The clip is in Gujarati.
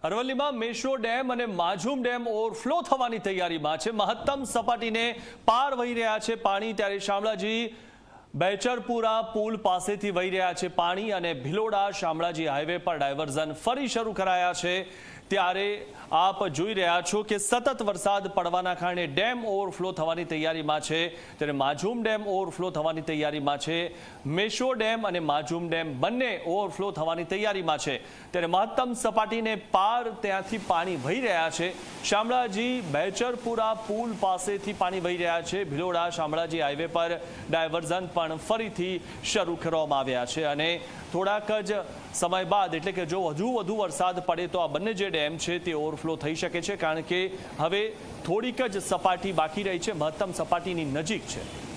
અરવલ્લીમાં મેશ્વો ડેમ અને માઝૂમ ડેમ ઓવરફ્લો થવાની તૈયારીમાં છે। મહત્તમ સપાટીને પાર વહી રહ્યા છે પાણી, ત્યારે શામળાજી બેચરપુરા પુલ પાસેથી વહી રહ્યા છે પાણી અને ભિલોડા શામળાજી હાઈવે પર ડાયવર્ઝન ફરી શરૂ કરાયા છે। ત્યારે આપ જોઈ રહ્યા છો કે સતત વરસાદ પડવાના કારણે ડેમ ઓવરફ્લો થવાની તૈયારીમાં છે, ત્યારે માઝૂમ ડેમ ઓવરફ્લો થવાની તૈયારીમાં છે। મેશ્વો ડેમ અને માઝૂમ ડેમ બંને ઓવરફ્લો થવાની તૈયારીમાં છે, ત્યારે મહત્તમ સપાટીને પાર ત્યાંથી પાણી વહી રહ્યા છે। શામળાજી બેચરપુરા પુલ પાસેથી પાણી વહી રહ્યા છે। ભિલોડા શામળાજી હાઈવે પર ડાયવર્ઝન પણ ફરીથી શરૂ કરવામાં આવ્યા છે અને થોડાક જ સમય બાદ, એટલે કે જો વધુ વરસાદ પડે તો આ બંને જે ડેમ છે તે ઓવરફ્લો થઈ શકે છે, કારણ કે હવે થોડીક જ સપાટી બાકી રહી છે, મહત્તમ સપાટીની નજીક છે।